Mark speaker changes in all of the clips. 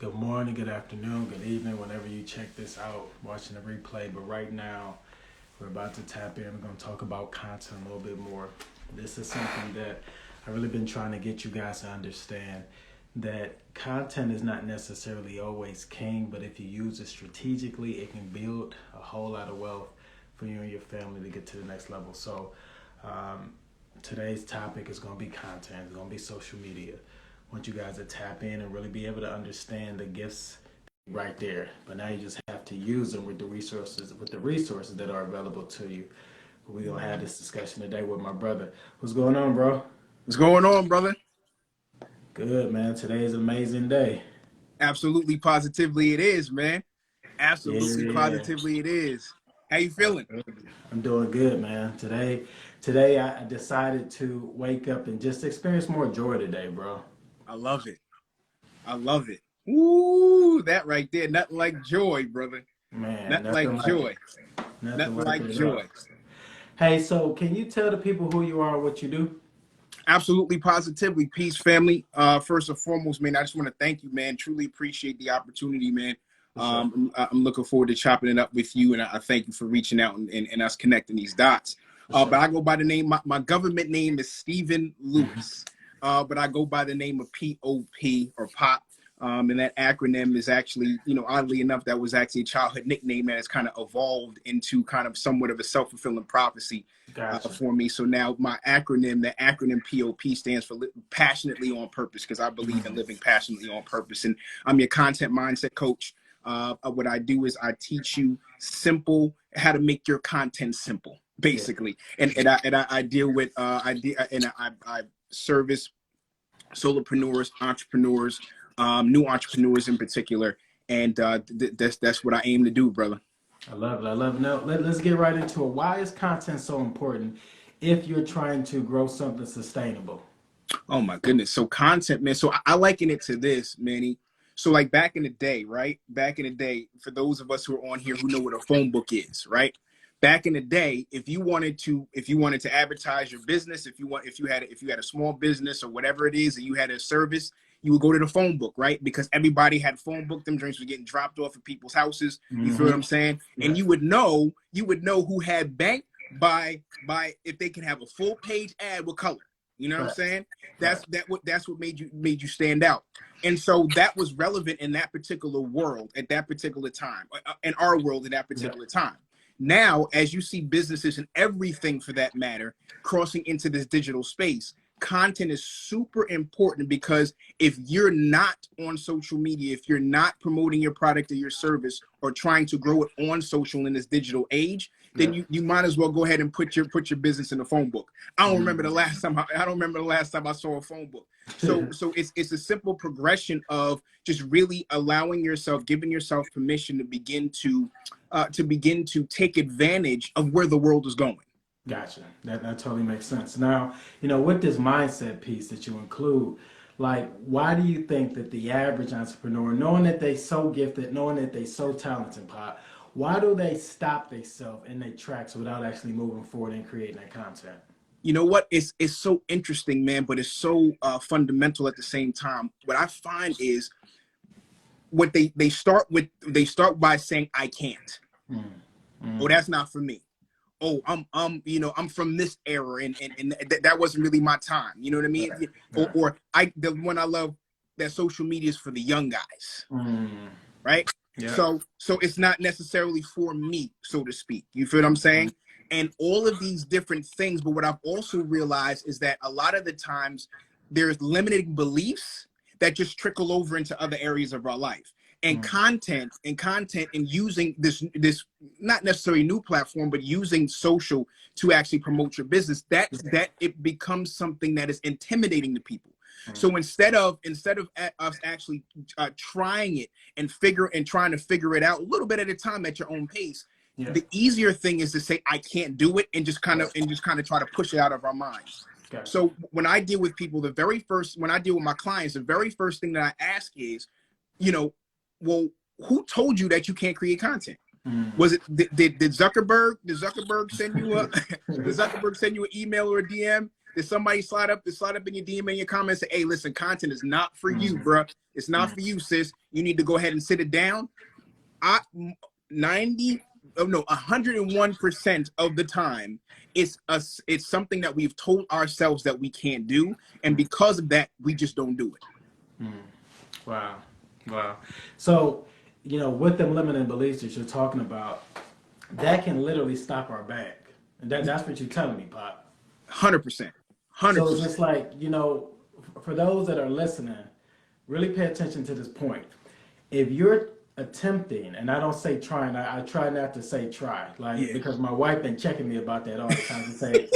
Speaker 1: Good morning, good afternoon, good evening, whenever you check this out, watching the replay. But right now, we're about to tap in. We're going to talk about content a little bit more. This is something that I've really been trying to get you guys to understand, that content is not necessarily always king, but if you use it strategically, it can build a whole lot of wealth for you and your family to get to the next level. So, today's topic is going to be content. It's going to be social media. I want you guys to tap in and really be able to understand the gifts right there. But now you just have to use them with the resources that are available to you. We're gonna have this discussion today with my brother. What's going on, bro?
Speaker 2: What's going on, brother?
Speaker 1: Good, man. Today is an amazing day.
Speaker 2: Absolutely, positively it is, man. Absolutely,
Speaker 1: Yeah.
Speaker 2: positively it is. How you feeling?
Speaker 1: I'm doing good, man. Today I decided to wake up and just experience more joy today, bro.
Speaker 2: I love it. I love it. Ooh, that right there. Nothing like joy, brother.
Speaker 1: Man,
Speaker 2: Nothing like joy.
Speaker 1: nothing
Speaker 2: Nothing
Speaker 1: like
Speaker 2: like
Speaker 1: it at all.
Speaker 2: joy.
Speaker 1: Hey, so can you tell the people who you are and what you do?
Speaker 2: Absolutely, positively. Peace, family. First and foremost, man, I just want to thank you, man. Truly appreciate the opportunity, man.
Speaker 1: For sure.
Speaker 2: I'm looking forward to chopping it up with you, and I thank you for reaching out and us connecting these dots.
Speaker 1: For
Speaker 2: But
Speaker 1: sure.
Speaker 2: I go by the name, my government name is Stephen Lewis, but I go by the name of p.o.p. or pop. And that acronym is actually, oddly enough, that was actually a childhood nickname that has kind of evolved into kind of somewhat of a self-fulfilling prophecy
Speaker 1: Gotcha.
Speaker 2: for me. So now my acronym, the acronym p.o.p. stands for passionately on purpose, because I believe in living passionately on purpose. And I'm your content mindset coach. What I do is I teach you how to make your content simple,
Speaker 1: Yeah.
Speaker 2: basically. And I deal with I service solopreneurs, entrepreneurs, new entrepreneurs in particular, and that's what I aim to do, brother.
Speaker 1: I love it. I love it. Now, let's get right into it. Why is content so important if you're trying to grow something sustainable?
Speaker 2: Oh my goodness. So content, man. So I liken it to this, Manny. So like back in the day, right? Back in the day, for those of us who are on here who know what a phone book is, right? Back in the day, if you wanted to advertise your business, if you had a small business or whatever it is, and you had a service, you would go to the phone book, right? Because everybody had phone book. Them drinks were getting dropped off at people's houses. You feel what
Speaker 1: Mm-hmm.
Speaker 2: I'm saying? And
Speaker 1: Yeah.
Speaker 2: you would know who had bank by if they can have a full page ad with color. You know what I'm
Speaker 1: Facts.
Speaker 2: saying?
Speaker 1: Facts.
Speaker 2: That's what made you stand out. And so that was relevant in that particular world at that particular time, in our world at that
Speaker 1: Yeah.
Speaker 2: particular time. Now, as you see businesses and everything for that matter crossing into this digital space, content is super important, because if you're not on social media, if you're not promoting your product or your service or trying to grow it on social in this digital age, then
Speaker 1: Yeah.
Speaker 2: you might as well go ahead and put your business in a phone book. I don't remember the
Speaker 1: Mm-hmm.
Speaker 2: last time I don't remember the last time I saw a phone book. So it's a simple progression of just really allowing yourself, giving yourself permission to begin to take advantage of where the world is going.
Speaker 1: Gotcha. That totally makes sense. Now, with this mindset piece that you include, like, why do you think that the average entrepreneur, knowing that they so gifted, knowing that they so talented, Pop, why do they stop themselves in their tracks without actually moving forward and creating that content?
Speaker 2: You know what? It's so interesting, man, but it's so fundamental at the same time. What I find is what they start by saying, I can't. Oh,
Speaker 1: Mm-hmm.
Speaker 2: that's not for me. Oh, I'm from this era, and that wasn't really my time. You know what I mean?
Speaker 1: Right. Right.
Speaker 2: Or the one I love, that social media is for the young guys,
Speaker 1: Mm-hmm.
Speaker 2: right?
Speaker 1: Yeah.
Speaker 2: So it's not necessarily for me, so to speak. You feel what I'm saying? And all of these different things. But what I've also realized is that a lot of the times there's limiting beliefs that just trickle over into other areas of our life. And
Speaker 1: Mm-hmm.
Speaker 2: content and using this not necessarily new platform, but using social to actually promote your business, that it becomes something that is intimidating to people. So instead of us actually trying it and trying to figure it out a little bit at a time at your own pace,
Speaker 1: Yeah.
Speaker 2: the easier thing is to say I can't do it, and just kind of
Speaker 1: Right.
Speaker 2: try to push it out of our minds.
Speaker 1: Gotcha.
Speaker 2: So when I deal with people, when I deal with my clients, the very first thing that I ask is, you know, well, who told you that you can't create content? Was
Speaker 1: Mm-hmm.
Speaker 2: it did Zuckerberg send you a did Zuckerberg send you an email or a DM Did somebody slide up in your DM in your comments and say, hey, listen, content is not for you, bruh. It's not for you, sis. You need to go ahead and sit it down. 101% of the time, it's something that we've told ourselves that we can't do, and because of that, we just don't do it.
Speaker 1: Wow. So, with them limiting beliefs that you're talking about, that can literally stop our back. And that's what you're telling me, Pop.
Speaker 2: 100%.
Speaker 1: So it's just like, for those that are listening, really pay attention to this point. If you're attempting, and I don't say trying, I try not to say try, because my wife been checking me about that all the time to say,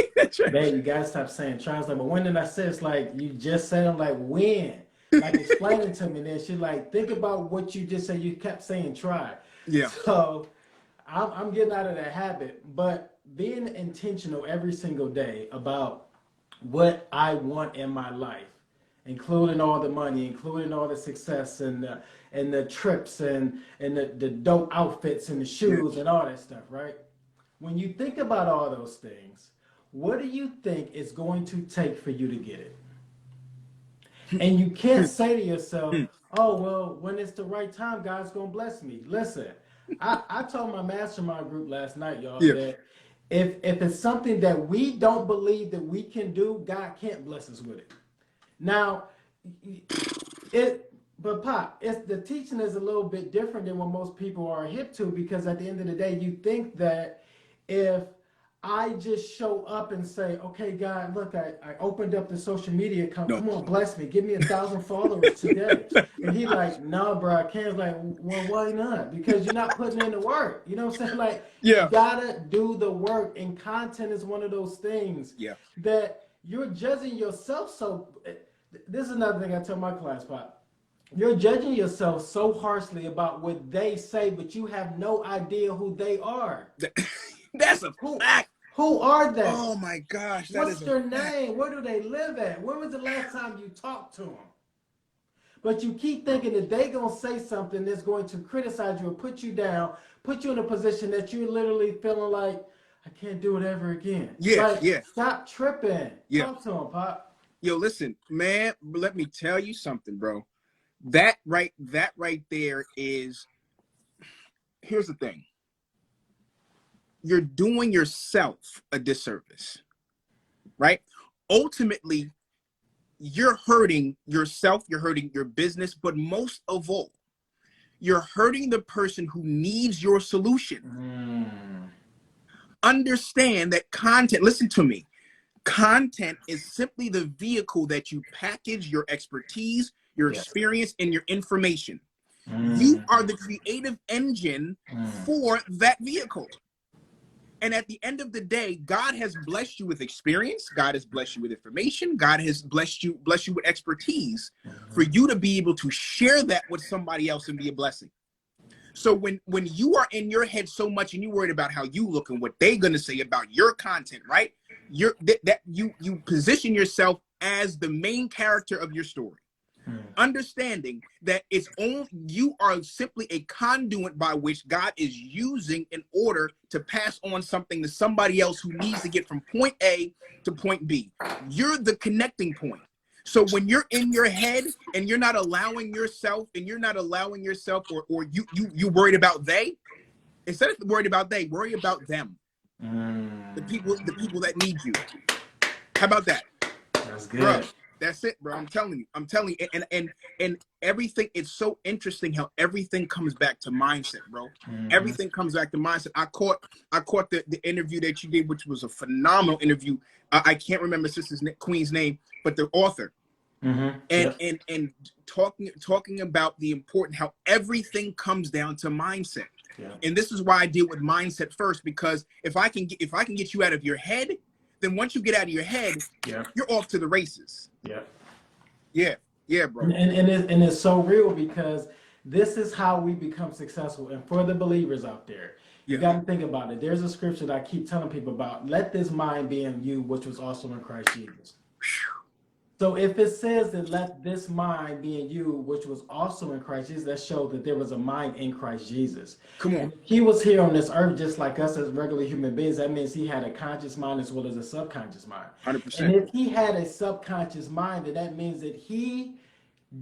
Speaker 1: babe, you gotta stop saying try. I was like, but when did I say it's like, you just said, I'm like, when? Like, explain it to me. And then she's like, think about what you just said. You kept saying try.
Speaker 2: Yeah.
Speaker 1: So I'm getting out of that habit, but being intentional every single day about what I want in my life, including all the money, including all the success and the trips and the dope outfits and the shoes and all that stuff, right? When you think about all those things, what do you think it's going to take for you to get it? And you can't say to yourself, oh, well, when it's the right time, God's going to bless me. Listen, I told my mastermind group last night, y'all, that if it's something that we don't believe that we can do, God can't bless us with it. Now, but Pop, the teaching is a little bit different than what most people are hip to, because at the end of the day, you think that if I just show up and say, okay, God, look, I opened up the social media account. Come on, bless me. Give me 1,000 followers today. And he like, no, bro, I can't. Like, well, why not? Because you're not putting in the work. You know what I'm saying? Like, you gotta do the work. And content is one of those things that you're judging yourself. So this is another thing I tell my clients, Pop. You're judging yourself so harshly about what they say, but you have no idea who they are.
Speaker 2: That's a fact.
Speaker 1: Who are they?
Speaker 2: Oh my gosh.
Speaker 1: What's their name? Where do they live at? When was the last time you talked to them? But you keep thinking that they're going to say something that's going to criticize you or put you down, put you in a position that you're literally feeling like, I can't do it ever again. Stop tripping. Talk to them, Pop.
Speaker 2: Yo, listen, man, let me tell you something, bro. That right there is, here's the thing. You're doing yourself a disservice, right? Ultimately, you're hurting yourself, you're hurting your business, but most of all, you're hurting the person who needs your solution. Understand that content, listen to me, content is simply the vehicle that you package your expertise, your experience, and your information. You are the creative engine for that vehicle. And at the end of the day, God has blessed you with experience. God has blessed you with information. God has blessed you with expertise for you to be able to share that with somebody else and be a blessing. So when you are in your head so much and you're worried about how you look and what they're going to say about your content, right? You position yourself as the main character of your story. Understanding that you are simply a conduit by which God is using in order to pass on something to somebody else who needs to get from point A to point B. You're the connecting point. So when you're in your head and you're not allowing yourself or you worried about instead of worried about worry about them. The people that need you. How about that?
Speaker 1: That's good.
Speaker 2: Bro, that's it, bro. I'm telling you. And everything, it's so interesting how everything comes back to mindset, bro. Everything comes back to mindset. I caught the interview that you did, which was a phenomenal interview. I can't remember Queen's name, but the author. And talking about the important, how everything comes down to mindset. And this is why I deal with mindset first, because if I can get you out of your head, then once you get out of your head, you're off to the races. Yeah, bro.
Speaker 1: And it's so real, because this is how we become successful. And for the believers out there, you got to think about it. There's a scripture that I keep telling people about. Let this mind be in you, which was also in Christ Jesus. So if it says that let this mind be in you, which was also in Christ Jesus, that showed that there was a mind in Christ Jesus.
Speaker 2: Come on.
Speaker 1: And if he was here on this earth just like us as regular human beings, that means he had a conscious mind as well as a subconscious mind. And
Speaker 2: 100%.
Speaker 1: if he had a subconscious mind, then that means that he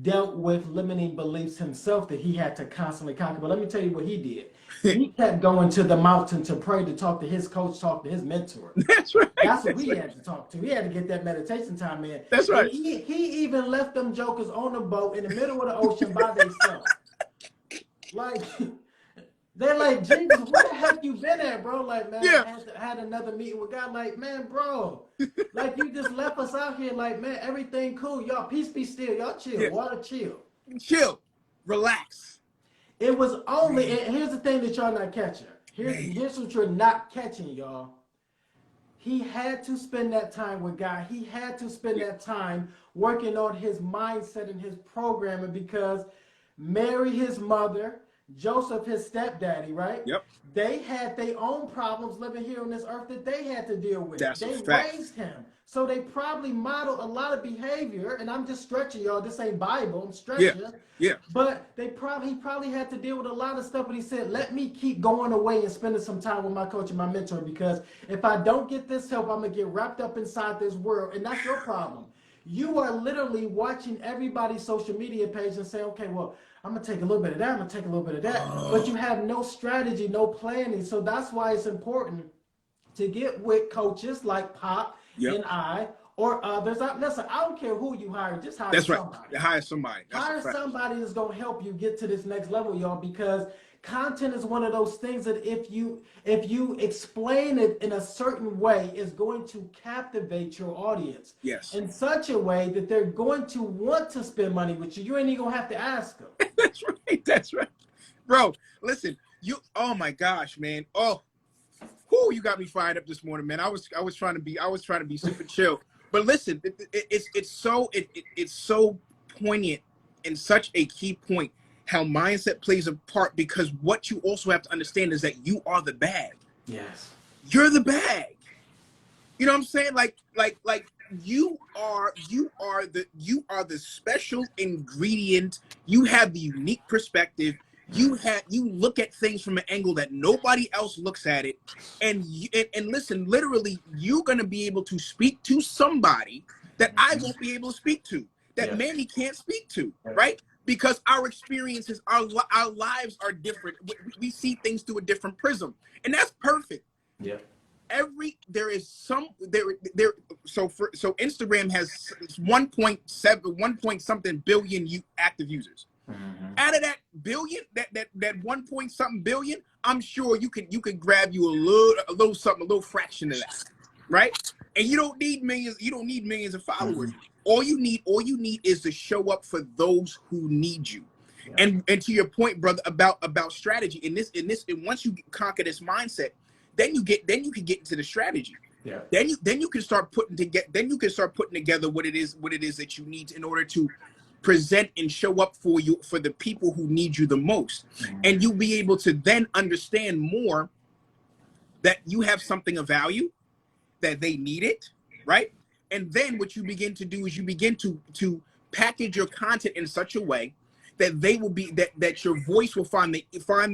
Speaker 1: dealt with limiting beliefs himself that he had to constantly conquer. But let me tell you what he did. He kept going to the mountain to pray, to talk to his coach, talk to his mentor.
Speaker 2: That's right.
Speaker 1: That's what
Speaker 2: That's
Speaker 1: he
Speaker 2: right.
Speaker 1: had to talk to. He had to get that meditation time in.
Speaker 2: That's
Speaker 1: And
Speaker 2: right.
Speaker 1: he even left them jokers on the boat in the middle of the ocean by themselves. Like, they're like, Jesus, where the heck you been at, bro? Like, man,
Speaker 2: Yeah.
Speaker 1: I had another meeting with God. Like, man, bro, like you just left us out here. Like, man, everything cool. Y'all, peace be still. Y'all chill.
Speaker 2: Yeah.
Speaker 1: Water chill.
Speaker 2: Chill. Relax.
Speaker 1: It was only,
Speaker 2: Man.
Speaker 1: and here's the thing that y'all not catching.
Speaker 2: Man.
Speaker 1: Here's what you're not catching, y'all. He had to spend that time with God. He had to spend that time working on his mindset and his programming because Mary, his mother, Joseph, his stepdaddy, right?
Speaker 2: Yep.
Speaker 1: They had their own problems living here on this earth that they had to deal with.
Speaker 2: That's a
Speaker 1: They
Speaker 2: fact.
Speaker 1: raised him. So they probably modeled a lot of behavior, and I'm just stretching, y'all. This ain't Bible. I'm stretching.
Speaker 2: Yeah. Yeah.
Speaker 1: But he probably had to deal with a lot of stuff. But he said, let me keep going away and spending some time with my coach and my mentor, because if I don't get this help, I'm going to get wrapped up inside this world. And that's your problem. You are literally watching everybody's social media page and saying, okay, well, I'm going to take a little bit of that. I'm going to take a little bit of that. But you have no strategy, no planning. So that's why it's important to get with coaches like Pop and I or others. Listen, I don't care who you hire. Just hire
Speaker 2: That's right.
Speaker 1: somebody.
Speaker 2: Hire somebody. That's
Speaker 1: Hire
Speaker 2: a fact.
Speaker 1: somebody that's going to help you get to this next level, y'all, because content is one of those things that if you explain it in a certain way, is going to captivate your audience.
Speaker 2: Yes.
Speaker 1: In such a way that they're going to want to spend money with you. You ain't even going to have to ask them.
Speaker 2: That's right. That's right. Bro, listen, oh my gosh, man. Oh, whoo, you got me fired up this morning, man. I was trying to be super chill. But listen, it's so poignant and such a key point how mindset plays a part, because what you also have to understand is that you are the bag.
Speaker 1: Yes.
Speaker 2: You're the bag. You know what I'm saying? Like you are the special ingredient. You have the unique perspective. You look at things from an angle that nobody else looks at it. And listen, literally, you're gonna be able to speak to somebody that I won't be able to speak to, that Manny can't speak to, right? Because our experiences, our lives are different. We see things through a different prism, and that's perfect.
Speaker 1: Yeah.
Speaker 2: So Instagram has 1 point something billion active users. Out of that billion, that 1 point something billion, I'm sure you could grab you a little fraction of that, right? And you don't need millions of followers. All you need is to show up for those who need you. And to your point, brother, about strategy, and once you conquer this mindset, then you can get into the strategy.
Speaker 1: Yeah.
Speaker 2: Then you can start putting together what it is that you need in order to present and show up for the people who need you the most. And you'll be able to then understand more that you have something of value, that they need it, right? And then what you begin to do is you begin to package your content in such a way that they will be that your voice will find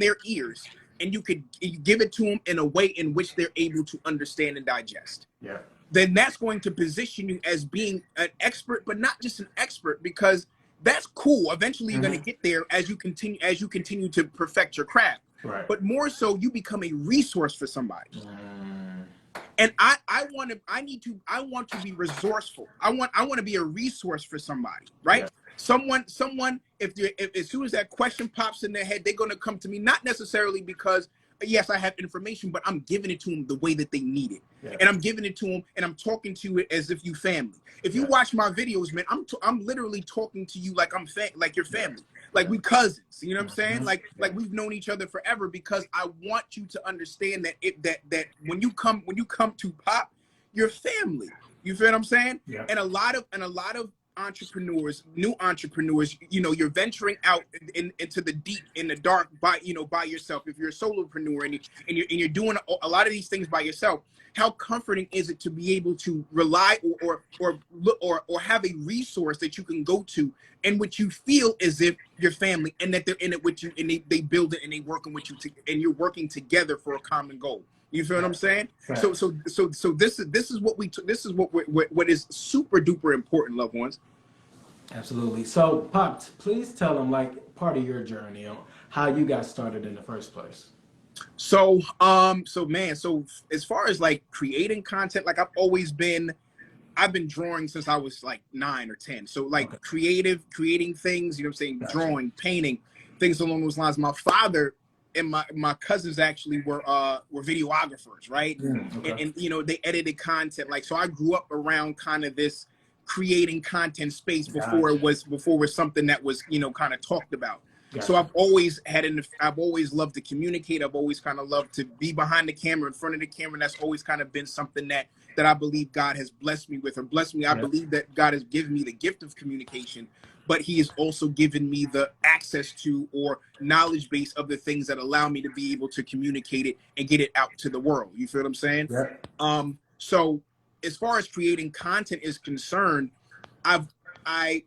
Speaker 2: their ears, and you give it to them in a way in which they're able to understand and digest.
Speaker 1: Yeah.
Speaker 2: Then that's going to position you as being an expert, but not just an expert, because that's cool. Eventually, you're going to get there as you continue to perfect your craft.
Speaker 1: Right.
Speaker 2: But more so, you become a resource for somebody. And I want to be resourceful. I want to be a resource for somebody, right? Yeah. Someone, if as soon as that question pops in their head, they're going to come to me, not necessarily because, yes, I have information, but I'm giving it to them the way that they need it. Yeah. And I'm giving it to them, and I'm talking to it as if you family. If you watch my videos, man, I'm literally talking to you like like your family, like we cousins. You know what I'm saying? Like we've known each other forever, because I want you to understand that when you come to Pop, you're family. You feel what I'm saying? Yeah. And a lot of entrepreneurs, new entrepreneurs, you're venturing out into the deep, in the dark by yourself. If you're a solopreneur and you're doing a lot of these things by yourself, how comforting is it to be able to rely or have a resource that you can go to and which you feel as if your family, and that they're in it with you, and they build it, and they working with you and you're working together for a common goal. You feel what I'm saying?
Speaker 1: Right.
Speaker 2: So this is what what is super duper important, loved ones.
Speaker 1: Absolutely. So, Pop, please tell them like part of your journey on how you got started in the first place.
Speaker 2: So as far as like creating content, like I've been drawing since I was like 9 or 10. So like
Speaker 1: Okay.
Speaker 2: creating things, you know what I'm saying?
Speaker 1: Gotcha.
Speaker 2: Drawing, painting, things along those lines. My father and my cousins actually were videographers, right? And,
Speaker 1: Okay.
Speaker 2: and they edited content. Like, so I grew up around kind of this creating content space
Speaker 1: Gotcha.
Speaker 2: before it was something that was, kind of talked about. So
Speaker 1: Gotcha.
Speaker 2: I've always loved to communicate. I've always kind of loved to be behind the camera, in front of the camera. And that's always kind of been something that I believe God has blessed me with, or blessed me. I
Speaker 1: Yep.
Speaker 2: believe that God has given me the gift of communication, but he has also given me the access to, or knowledge base of, the things that allow me to be able to communicate it and get it out to the world. You feel what I'm saying?
Speaker 1: Yep.
Speaker 2: So as far as creating content is concerned, I've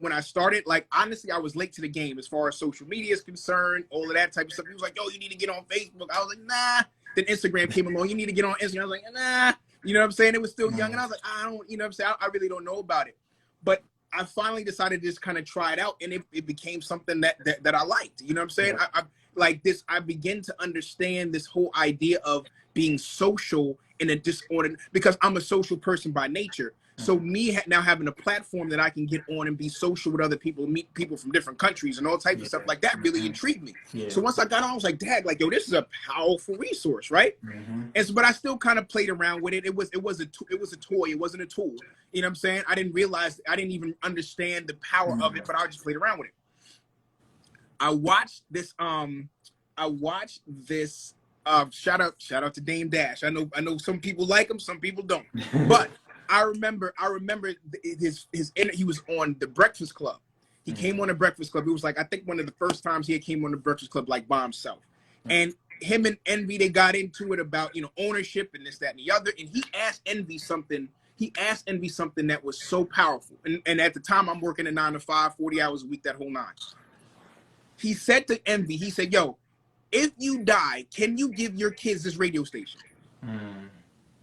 Speaker 2: when I started, like, honestly, I was late to the game as far as social media is concerned, all of that type of stuff. He was like, yo, you need to get on Facebook. I was like, nah. Then Instagram came along. You need to get on Instagram. I was like, nah. You know what I'm saying? It was still young. And I was like, I don't, you know what I'm saying? I really don't know about it. But I finally decided to just kind of try it out. And it became something that I liked. You know what I'm saying?
Speaker 1: Yep.
Speaker 2: I like this. I began to understand this whole idea of being social in a disorder, because I'm a social person by nature. So me now having a platform that I can get on and be social with other people, meet people from different countries and all types of
Speaker 1: Yeah.
Speaker 2: stuff like that really intrigued me.
Speaker 1: Yeah.
Speaker 2: So once I got on, I was like, Dad, like, yo, this is a powerful resource, right? And so, but I still kind of played around with it. It was a toy. It wasn't a tool. You know what I'm saying? I didn't even understand the power of it, but I just played around with it. I watched this. Shout out to Dame Dash. I know some people like him, some people don't. But I remember his he was on the Breakfast Club. He came on the Breakfast Club. It was like, I think one of the first times he came on the Breakfast Club like by himself. And him and Envy, they got into it about, ownership and this, that, and the other. And he asked Envy something. That was so powerful. And at the time, I'm working a 9 to 5, 40 hours a week, that whole nine. He said to Envy, he said, yo, if you die, can you give your kids this radio station?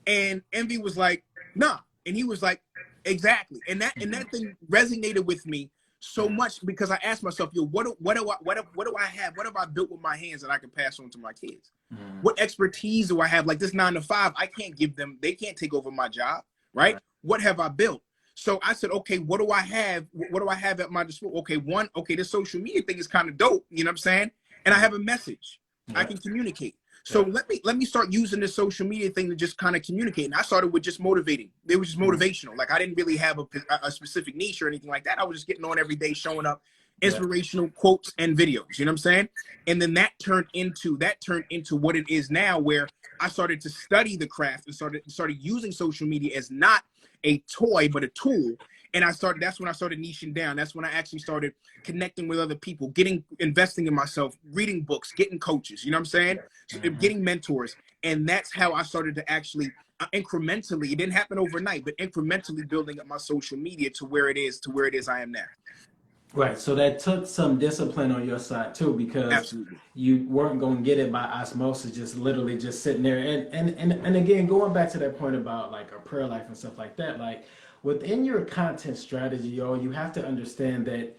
Speaker 2: And Envy was like, nah. And he was like, exactly. And that thing resonated with me so much, because I asked myself, yo, what do I have? What have I built with my hands that I can pass on to my kids? What expertise do I have? Like this 9 to 5, I can't give them, they can't take over my job, right? What have I built? So I said, okay, what do I have? What do I have at my disposal? Okay, this social media thing is kind of dope, you know what I'm saying? And I have a message. I can communicate. So let me start using this social media thing to just kind of communicate. And I started with just motivating. It was just motivational. Like, I didn't really have a specific niche or anything like that. I was just getting on every day, showing up, inspirational quotes and videos. You know what I'm saying? And then that turned into what it is now, where I started to study the craft and started using social media as not a toy, but a tool. And that's when I started niching down. That's when I actually started connecting with other people, investing in myself, reading books, getting coaches, you know what I'm saying? So, getting mentors. And that's how I started to actually incrementally, it didn't happen overnight, but incrementally building up my social media to where it is I am now.
Speaker 1: Right. So that took some discipline on your side too, because
Speaker 2: Absolutely.
Speaker 1: you weren't going to get it by osmosis, just literally just sitting there. And again, going back to that point about like a prayer life and stuff like that, like within your content strategy, you have to understand that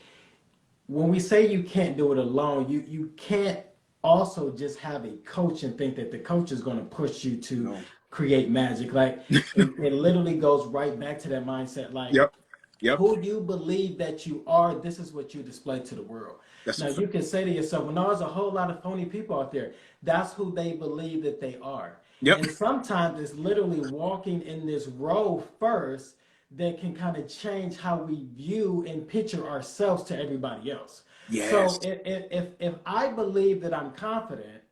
Speaker 1: when we say you can't do it alone, you can't also just have a coach and think that the coach is going to push you to create magic. Like it literally goes right back to that mindset. Like,
Speaker 2: Yep.
Speaker 1: who you believe that you are, this is what you display to the world.
Speaker 2: That's
Speaker 1: Now, you can say to yourself, well, no, there's a whole lot of phony people out there. That's who they believe that they are.
Speaker 2: Yep.
Speaker 1: And sometimes it's literally walking in this role first that can kind of change how we view and picture ourselves to everybody else.
Speaker 2: Yes.
Speaker 1: So if I believe that I'm confident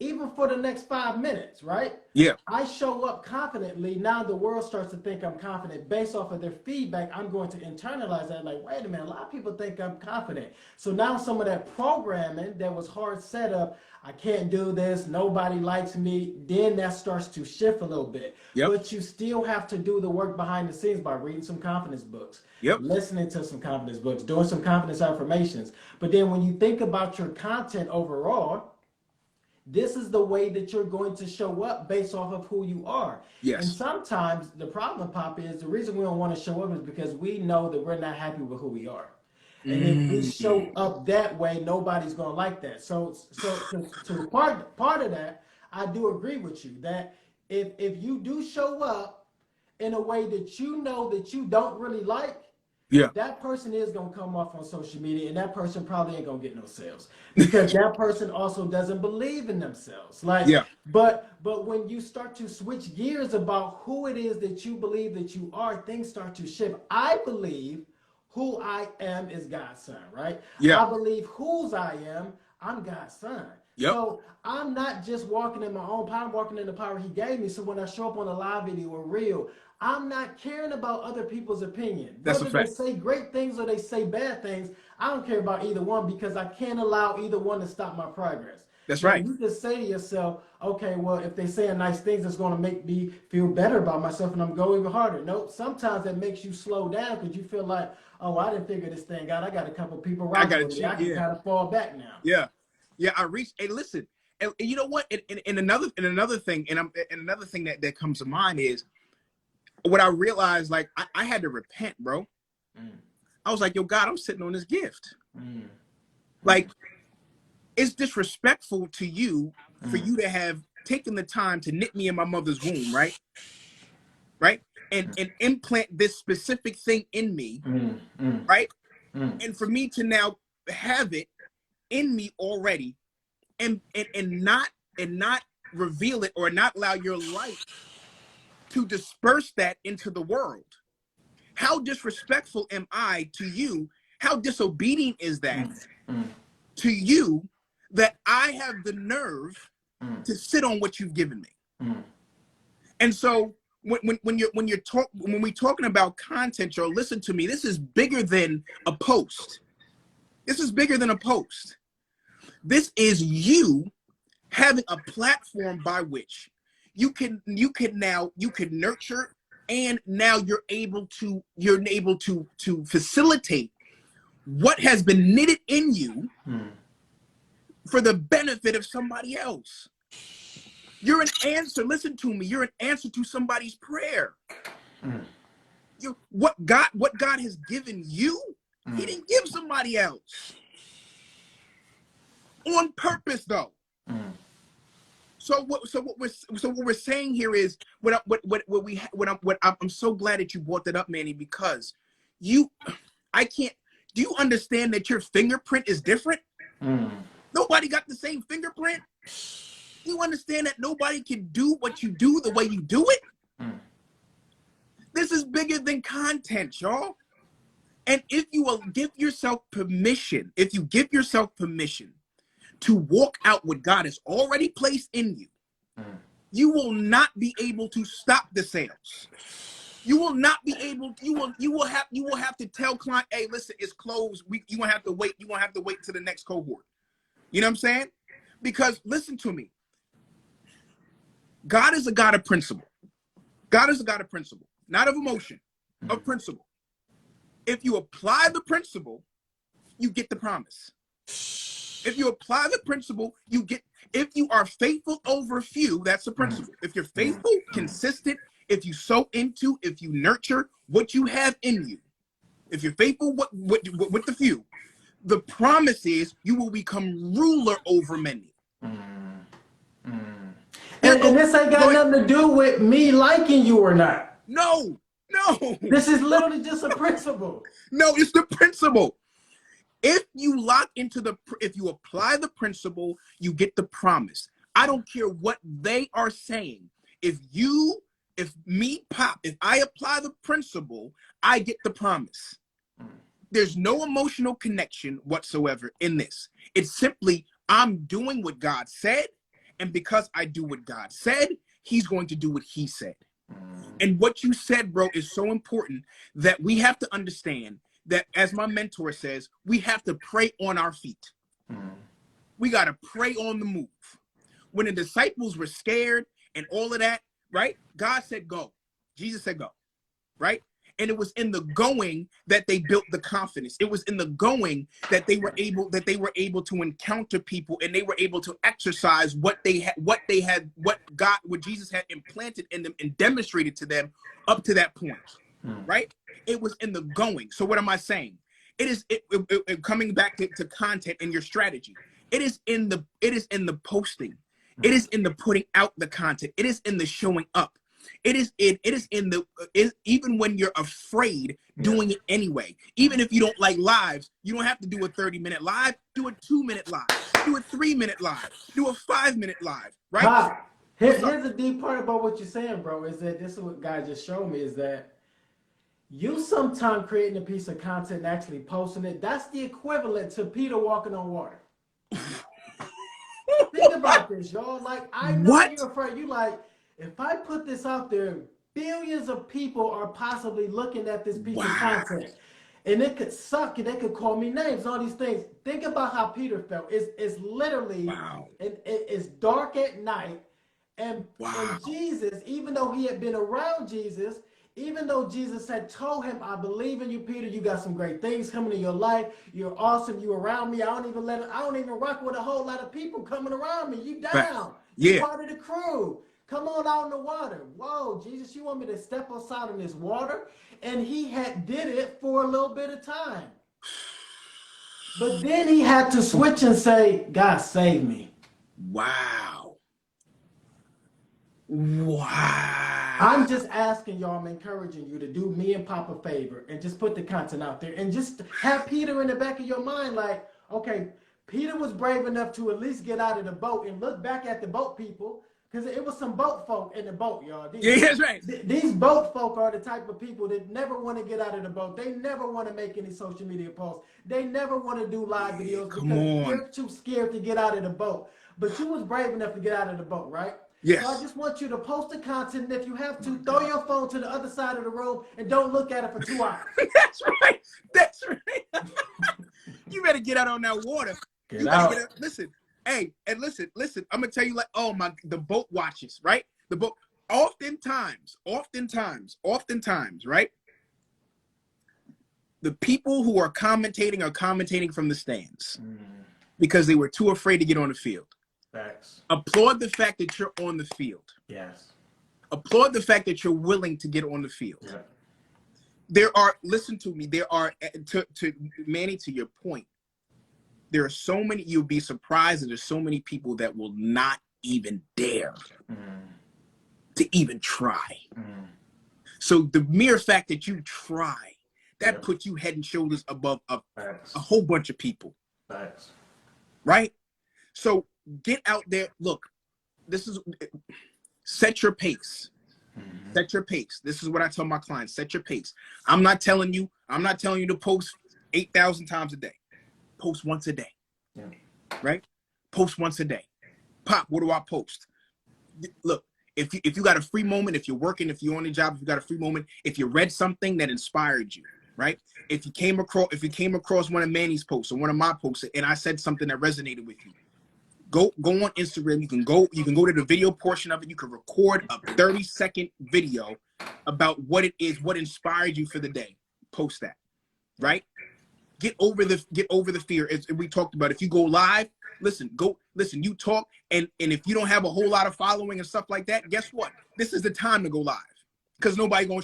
Speaker 1: even for the next 5 minutes, right?
Speaker 2: Yeah.
Speaker 1: I show up confidently. Now the world starts to think I'm confident based off of their feedback. I'm going to internalize that. Like, wait a minute, a lot of people think I'm confident. So now some of that programming that was hard set up, I can't do this, nobody likes me, then that starts to shift a little bit.
Speaker 2: Yep.
Speaker 1: But you still have to do the work behind the scenes by reading some confidence books,
Speaker 2: Yep.
Speaker 1: listening to some confidence books, doing some confidence affirmations. But then when you think about your content overall, this is the way that you're going to show up based off of who you are. And
Speaker 2: Yes.
Speaker 1: sometimes the problem, Pop, is the reason we don't want to show up is because we know that we're not happy with who we are. And if we show
Speaker 2: Mm.
Speaker 1: up that way, nobody's going to like that. So to part of that, I do agree with you that if you do show up in a way that you know that you don't really like,
Speaker 2: Yeah.
Speaker 1: that person is going to come off on social media, and that person probably ain't going to get no sales because that person also doesn't believe in themselves. Like,
Speaker 2: Yeah.
Speaker 1: but when you start to switch gears about who it is that you believe that you are, things start to shift. I believe who I am is God's son, right?
Speaker 2: Yeah.
Speaker 1: I believe whose I am, I'm God's son.
Speaker 2: Yep.
Speaker 1: So I'm not just walking in my own power, I'm walking in the power he gave me. So when I show up on a live video or reel, I'm not caring about other people's opinion.
Speaker 2: That's a
Speaker 1: Whether they
Speaker 2: fact.
Speaker 1: say great things or they say bad things, I don't care about either one because I can't allow either one to stop my progress.
Speaker 2: That's
Speaker 1: Now,
Speaker 2: right.
Speaker 1: you just say to yourself, okay, well, if they saying nice things, it's going to make me feel better about myself and I'm going even harder. No, sometimes that makes you slow down because you feel like, oh, I didn't figure this thing out. I got a couple people
Speaker 2: I
Speaker 1: rocking
Speaker 2: got to
Speaker 1: with me. I
Speaker 2: cheat.
Speaker 1: can
Speaker 2: Yeah.
Speaker 1: kind of fall back now.
Speaker 2: Yeah. Yeah. I reached. Hey, listen. And you know what? And another thing, and another thing that comes to mind is what I realized. Like I had to repent, bro.
Speaker 1: Mm,
Speaker 2: I was like, yo, God, I'm sitting on this gift.
Speaker 1: mm,
Speaker 2: Like it's disrespectful to you for
Speaker 1: mm,
Speaker 2: you to have taken the time to knit me in my mother's womb, right? Right? And implant this specific thing in me,
Speaker 1: mm, mm,
Speaker 2: right?
Speaker 1: mm,
Speaker 2: And for me to now have it in me already and not reveal it or not allow your light to disperse that into the world. How disrespectful am I to you? How disobedient is that
Speaker 1: mm, mm,
Speaker 2: to you that I have the nerve
Speaker 1: mm,
Speaker 2: to sit on what you've given me?
Speaker 1: mm,
Speaker 2: And so when we talking about content, Joe, listen to me. This is bigger than a post. This is bigger than a post. This is you having a platform by which you can nurture, and now you're able to facilitate what has been knitted in you
Speaker 1: mm.
Speaker 2: for the benefit of somebody else. You're an answer. Listen to me. You're an answer to somebody's prayer.
Speaker 1: Mm.
Speaker 2: What God has given you, He didn't give somebody else on purpose, though.
Speaker 1: Mm.
Speaker 2: So what we're saying here is I'm so glad that you brought that up, Manny, because I can't. Do you understand that your fingerprint is different?
Speaker 1: Mm.
Speaker 2: Nobody got the same fingerprint. You understand that nobody can do what you do the way you do it?
Speaker 1: Mm.
Speaker 2: This is bigger than content, y'all. And if you will give yourself permission, to walk out what God has already placed in you, you will not be able to stop the sales. You will not be able. You will have to tell client, hey, listen, it's closed. You won't have to wait. You won't have to wait to the next cohort. You know what I'm saying? Because listen to me. God is a God of principle. God is a God of principle, not of emotion, of principle. If you apply the principle, you get the promise. If you apply the principle, you get. If you are faithful over few, that's the principle. If you're faithful, consistent, if you sow into, if you nurture what you have in you, if you're faithful with the few, the promise is you will become ruler over many. Here,
Speaker 1: And this ain't got
Speaker 2: go ahead.
Speaker 1: nothing to do with me liking you or not.
Speaker 2: No,
Speaker 1: This is literally just a principle.
Speaker 2: no, it's the principle. If you if you apply the principle, you get the promise. I don't care what they are saying. If I apply the principle, I get the promise. There's no emotional connection whatsoever in this. It's simply, I'm doing what God said, And because I do what God said, he's going to do what he said.
Speaker 1: Mm.
Speaker 2: And what you said, bro, is so important that we have to understand that, as my mentor says, we have to pray on our feet.
Speaker 1: Mm.
Speaker 2: We got to pray on the move. When the disciples were scared and all of that, right? God said, go. Jesus said, go, right? And it was in the going that they built the confidence. It was in the going that they were able to encounter people, and they were able to exercise what Jesus had implanted in them and demonstrated to them up to that point, right? It was in the going. So what am I saying? It is coming back to content and your strategy. It is in the posting. It is in the putting out the content. It is in the showing up. It is in the even when you're afraid, doing it anyway. Even if you don't like lives, you don't have to do a 30-minute live. Do a 2-minute live. Do a 3-minute live. Do a 5-minute live. Right?
Speaker 1: Pop, here's the deep part about what you're saying, bro. Is that this is what God just showed me? Is that you sometime creating a piece of content and actually posting it? That's the equivalent to Peter walking on water. Think about this, y'all. Like, I know you're afraid. You like, if I put this out there, billions of people are possibly looking at this piece of content. And it could suck, and they could call me names, all these things. Think about how Peter felt. It's literally, it's dark at night. And Jesus, even though he had been around Jesus, even though Jesus had told him, I believe in you, Peter, you got some great things coming in your life. You're awesome. You around me. I don't even rock with a whole lot of people coming around me. You down. You part of the crew. Come on out in the water. Whoa, Jesus, you want me to step outside in this water? And he did it for a little bit of time. But then he had to switch and say, God, save me.
Speaker 2: Wow.
Speaker 1: I'm just asking y'all, I'm encouraging you to do me and Pop a favor and just put the content out there and just have Peter in the back of your mind like, okay, Peter was brave enough to at least get out of the boat and look back at the boat people. Because it was some boat folk in the boat, y'all.
Speaker 2: That's right.
Speaker 1: These boat folk are the type of people that never want to get out of the boat. They never want to make any social media posts. They never want to do live videos because they're too scared to get out of the boat. But you was brave enough to get out of the boat, right?
Speaker 2: Yes.
Speaker 1: So I just want you to post the content. And if you have to, throw your phone to the other side of the room and don't look at it for 2 hours.
Speaker 2: That's right. That's right. You better get out on that water.
Speaker 1: Get out.
Speaker 2: Listen. Hey, and listen, I'm gonna tell you, like, the boat watches, right? The boat, oftentimes, right? The people who are commentating from the stands because they were too afraid to get on the field.
Speaker 1: Facts.
Speaker 2: Applaud the fact that you're on the field.
Speaker 1: Yes.
Speaker 2: Applaud the fact that you're willing to get on the field. Yeah. Listen to me, to Manny, to your point, there are so many, you'll be surprised that there's so many people that will not even dare to even try. So the mere fact that you try, that puts you head and shoulders above a whole bunch of people. Right? So get out there. Look, set your pace. Set your pace. This is what I tell my clients. Set your pace. I'm not telling you to post 8,000 times a day. Post once a day. Right? Post once a day. Pop, what do I post? Look, if you got a free moment, if you're working, if you're on the job, if you got a free moment, if you read something that inspired you, right? If you came across one of Manny's posts or one of my posts and I said something that resonated with you, go on Instagram. You can go to the video portion of it. You can record a 30-second video about what it is, what inspired you for the day. Post that, right? Get over the fear. As we talked about, if you go live, listen, you talk, and if you don't have a whole lot of following and stuff like that, guess what? This is the time to go live. Because nobody gonna,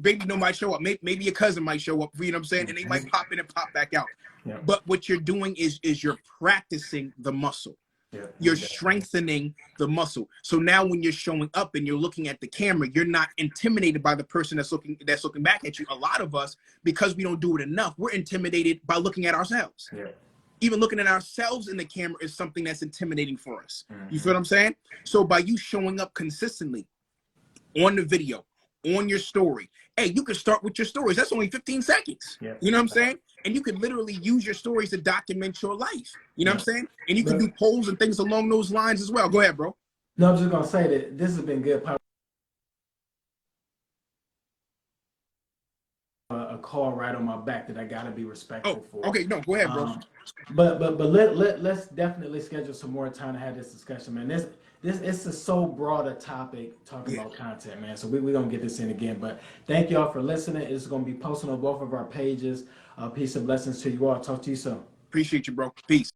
Speaker 2: maybe nobody show up. Maybe your cousin might show up, you know what I'm saying? And they might pop in and pop back out. Yeah. But what you're doing is you're practicing the muscle. Yeah. You're strengthening the muscle. So now when you're showing up and you're looking at the camera, you're not intimidated by the person that's looking back at you. A lot of us, because we don't do it enough, we're intimidated by looking at ourselves. Yeah. Even looking at ourselves in the camera is something that's intimidating for us. You feel what I'm saying? So by you showing up consistently on the video, on your story. Hey, you can start with your stories. That's only 15 seconds.
Speaker 1: Yeah.
Speaker 2: You know what I'm saying? And you could literally use your stories to document your life. You know what I'm saying? And you can do
Speaker 1: But
Speaker 2: polls and things along those lines as well. Go ahead, bro.
Speaker 1: no, I'm just gonna say that this has been good. A call right on my back that I gotta be respectful
Speaker 2: Oh,
Speaker 1: for.
Speaker 2: okay. No, go ahead, bro.
Speaker 1: But let's definitely schedule some more time to have this discussion, man. This it's a so broad a topic talking
Speaker 2: Yeah.
Speaker 1: about content, man. So we gonna get this in again. But thank y'all for listening. It's gonna be posted on both of our pages. Peace and blessings to you all. Talk to you soon.
Speaker 2: Appreciate you, bro. Peace.